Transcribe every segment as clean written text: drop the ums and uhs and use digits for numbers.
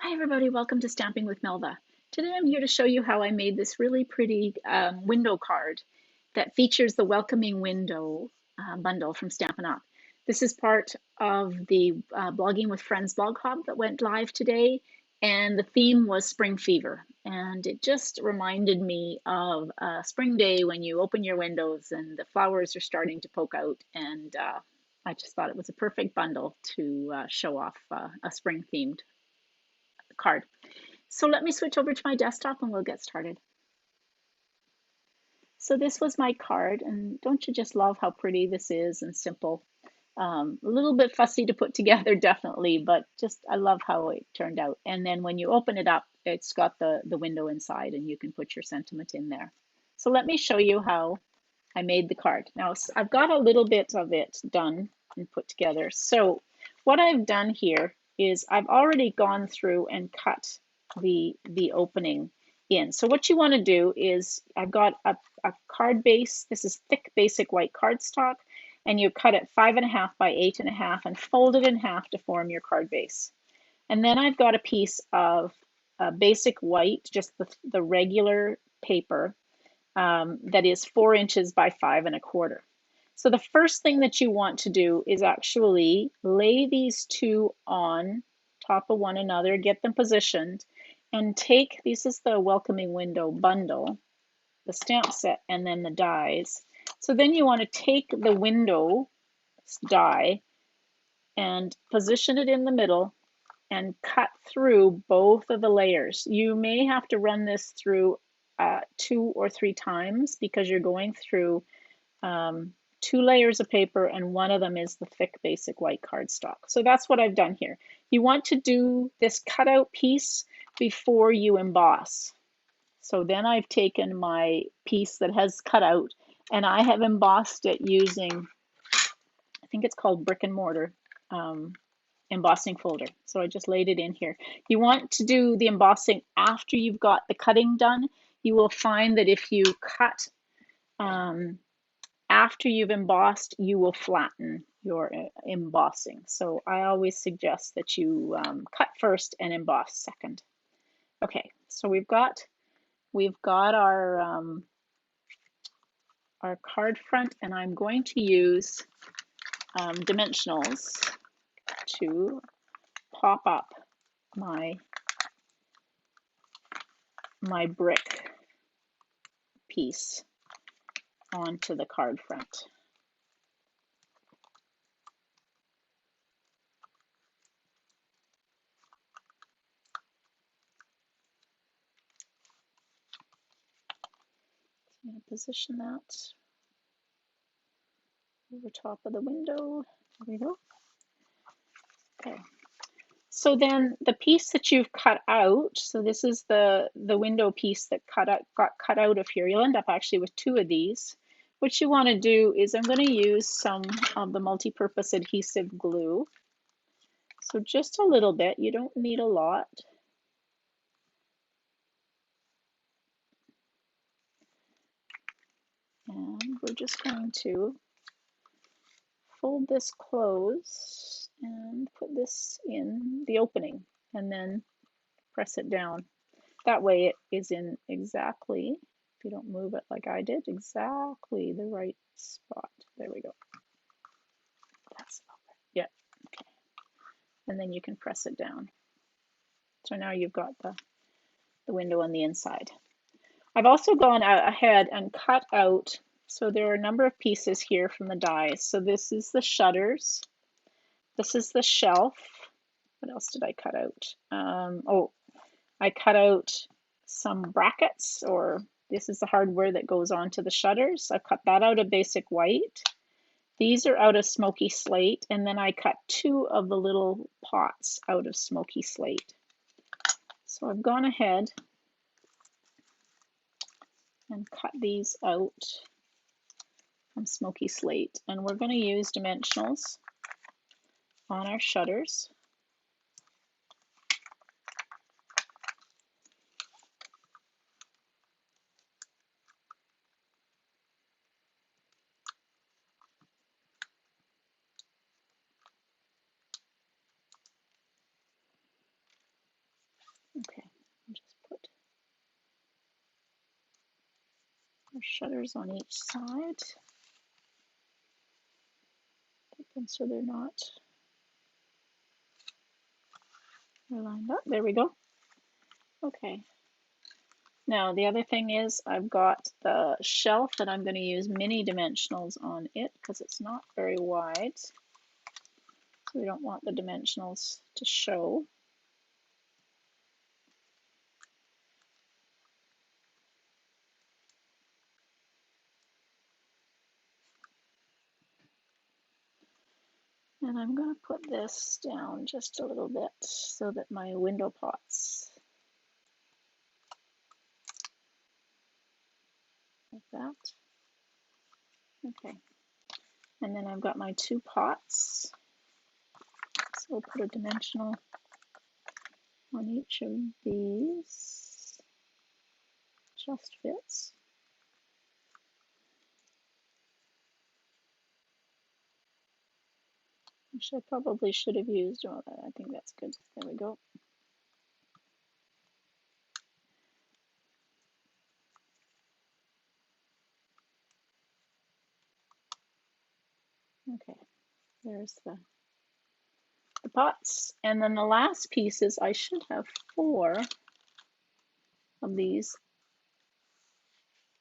Hi everybody, welcome to Stamping with Melva. Today I'm here to show you how I made this really pretty window card that features the Welcoming Window bundle from Stampin' Up. This is part of the Blogging with Friends blog hub that went live today, and the theme was Spring Fever. And it just reminded me of a spring day when you open your windows and the flowers are starting to poke out, and I just thought it was a perfect bundle to show off a spring themed card. So let me switch over to my desktop and we'll get started. So this was my card, and don't you just love how pretty this is and simple? A little bit fussy to put together, definitely, but just I love how it turned out. And then when you open it up, it's got the window inside and you can put your sentiment in there. So let me show you how I made the card. Now I've got a little bit of it done and put together. So what I've done here is I've already gone through and cut the opening in. So what you want to do is I've got a card base. This is thick basic white cardstock, and you cut it 5.5 by 8.5 and fold it in half to form your card base. And then I've got a piece of basic white, just the regular paper, that is 4 inches by 5.25. So the first thing that you want to do is actually lay these two on top of one another, get them positioned, and take, this is the Welcoming Window bundle, the stamp set, and then the dies. So then you want to take the window die and position it in the middle and cut through both of the layers. You may have to run this through 2 or 3 times because you're going through 2 layers of paper, and one of them is the thick basic white cardstock. So that's what I've done here. You want to do this cutout piece before you emboss. So then I've taken my piece that has cut out and I have embossed it using, I think it's called brick and mortar embossing folder. So I just laid it in here. You want to do the embossing after you've got the cutting done. You will find that if you cut after you've embossed, you will flatten your embossing. So I always suggest that you cut first and emboss second. Okay, so we've got our card front, and I'm going to use dimensionals to pop up my brick piece onto the card front. I'm going to position that over top of the window. There we go. Okay. So then the piece that you've cut out, so this is the window piece that got cut out of here. You'll end up actually with 2 of these. What you want to do is I'm going to use some of the multi-purpose adhesive glue. So just a little bit, you don't need a lot. And we're just going to fold this close and put this in the opening and then press it down. That way it is in exactly, if you don't move it like I did, exactly the right spot. There we go. That's yeah. Okay. And then you can press it down. So now you've got the window on the inside. I've also gone ahead and cut out, so there are a number of pieces here from the dies. So this is the shutters. This is the shelf. What else did I cut out? Oh, I cut out some brackets, or this is the hardware that goes onto the shutters. I cut that out of basic white. These are out of smoky slate, and then I cut 2 of the little pots out of smoky slate. So I've gone ahead and cut these out from smoky slate, and we're going to use dimensionals on our shutters. Okay, I'll just put our shutters on each side. Get them so they're not lined up. There we go. Okay. Now the other thing is I've got the shelf that I'm going to use mini dimensionals on it because it's not very wide. So we don't want the dimensionals to show. And I'm going to put this down just a little bit so that my window pots, like that. Okay. And then I've got my two pots. So we'll put a dimensional on each of these. Just fits. Which I probably should have used. Oh, I think that's good. There we go. Okay, there's the pots. And then the last piece is I should have 4 of these,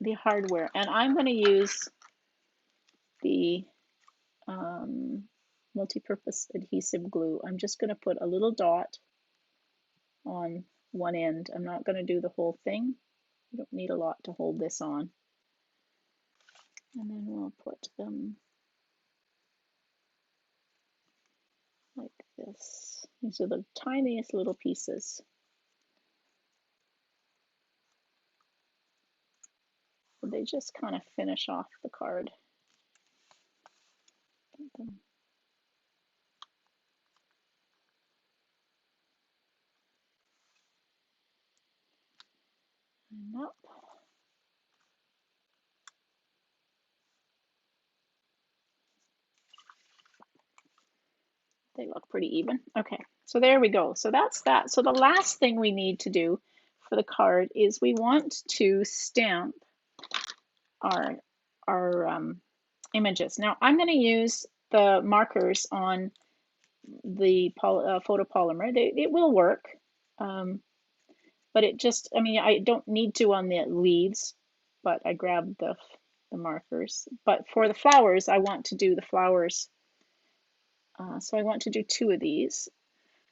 the hardware. And I'm going to use the multi-purpose adhesive glue. I'm just going to put a little dot on one end. I'm not going to do the whole thing. You don't need a lot to hold this on. And then we'll put them like this. These are the tiniest little pieces. So they just kind of finish off the card. Get them lined up. They look pretty even. Okay, so there we go. So that's that. So the last thing we need to do for the card is we want to stamp our images. Now I'm going to use the markers on the photopolymer. It will work, but it just, I mean, I don't need to on the leaves, but I grabbed the markers. But for the flowers, I want to do the flowers. So I want to do 2 of these.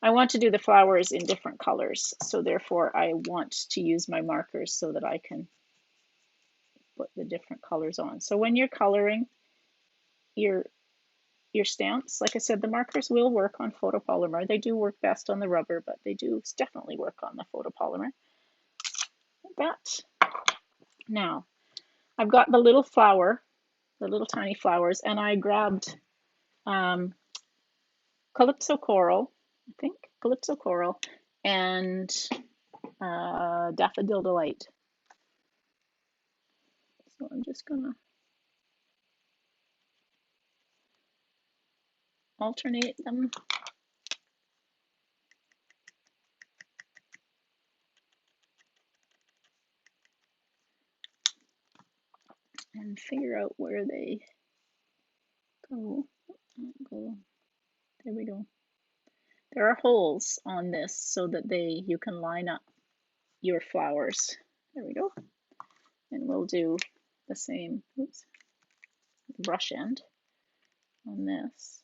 I want to do the flowers in different colors, so therefore I want to use my markers so that I can put the different colors on. So when you're coloring your stamps, like I said, the markers will work on photopolymer. They do work best on the rubber, but they do definitely work on the photopolymer. Like that. Now, I've got the little flower, the little tiny flowers, and I grabbed Calypso Coral, I think, Calypso Coral, and Daffodil Delight. So I'm just gonna alternate them. And figure out where they go. There we go. There are holes on this so that you can line up your flowers. There we go. And we'll do the same, oops, brush end on this.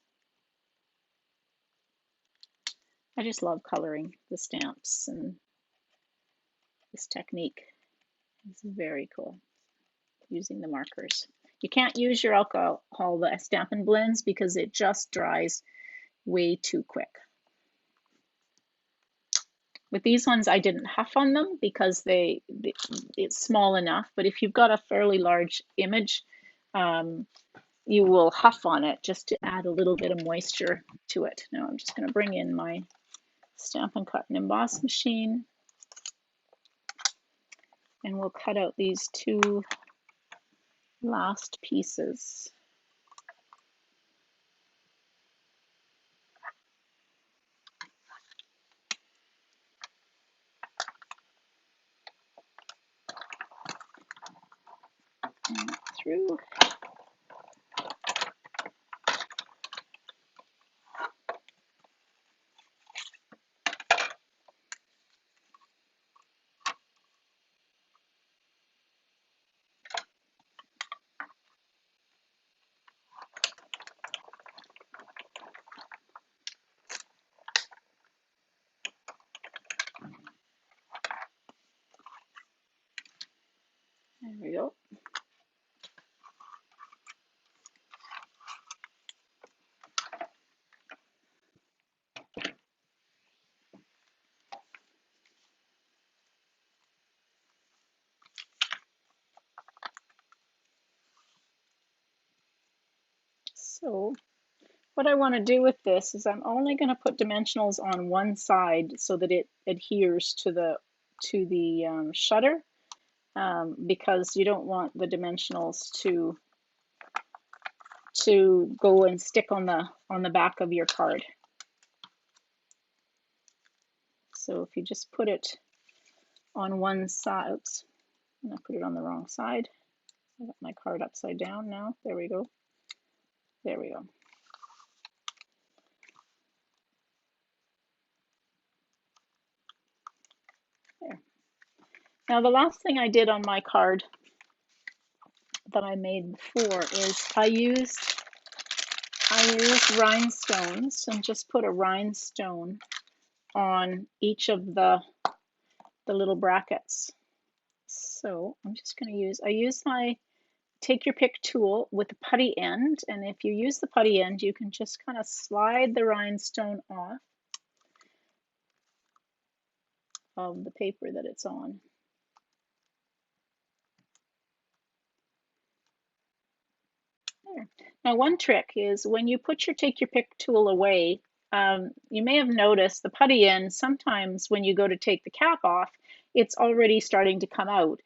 I just love coloring the stamps, and this technique is very cool, using the markers. You can't use your alcohol, the Stampin' blends, because it just dries way too quick. With these ones, I didn't huff on them because it's small enough, but if you've got a fairly large image, you will huff on it just to add a little bit of moisture to it. Now I'm just going to bring in my Stampin' Cut and Emboss machine, and we'll cut out these 2 last pieces. through. There we go. So what I want to do with this is I'm only going to put dimensionals on one side so that it adheres to the shutter, because you don't want the dimensionals to go and stick on the back of your card. So if you just put it on one side, oops, and I put it on the wrong side. I got my card upside down now. There we go. There we go. There. Now the last thing I did on my card that I made before is I used rhinestones and just put a rhinestone on each of the little brackets. So I'm just going to use my take your pick tool with the putty end, and if you use the putty end, you can just kind of slide the rhinestone off of the paper that it's on. There. Now one trick is when you put your take your pick tool away, you may have noticed the putty end, sometimes when you go to take the cap off, it's already starting to come out.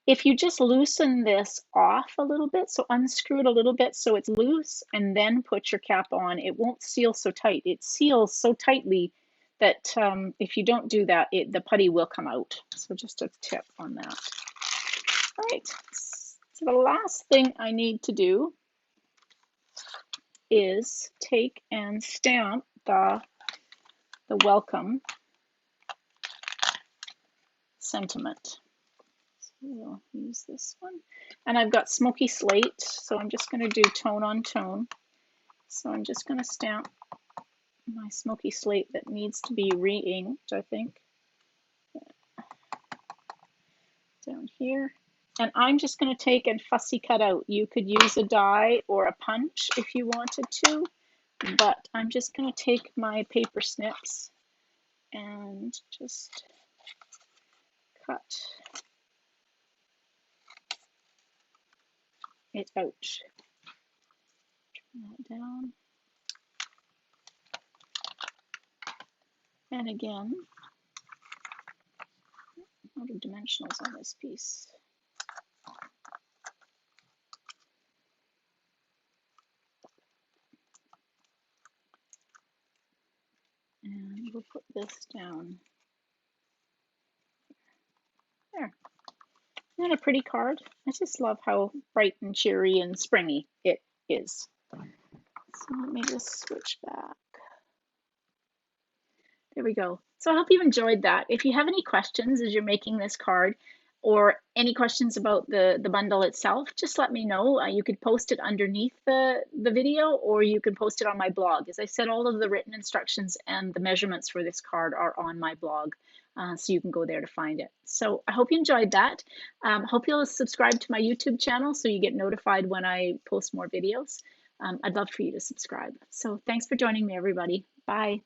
If you just loosen this off a little bit, so unscrew it a little bit so it's loose, and then put your cap on, it won't seal so tight. It seals so tightly that if you don't do that, the putty will come out. So just a tip on that. All right, so the last thing I need to do is take and stamp the welcome sentiment. So we'll use this one. And I've got smoky slate, so I'm just going to do tone on tone. So I'm just going to stamp my smoky slate that needs to be re-inked, I think. Down here. And I'm just going to take and fussy cut out. You could use a die or a punch if you wanted to, but I'm just going to take my paper snips and just cut it out. Turn that down. And again, out of dimensionals on this piece. And we'll put this down. There. Isn't that a pretty card? I just love how bright and cheery and springy it is. So let me just switch back. There we go. So I hope you enjoyed that. If you have any questions as you're making this card, or any questions about the bundle itself, just let me know. You could post it underneath the video, or you can post it on my blog. As I said, all of the written instructions and the measurements for this card are on my blog, so you can go there to find it. So I hope you enjoyed that. Hope you'll subscribe to my YouTube channel so you get notified when I post more videos. I'd love for you to subscribe. So thanks for joining me, everybody. Bye.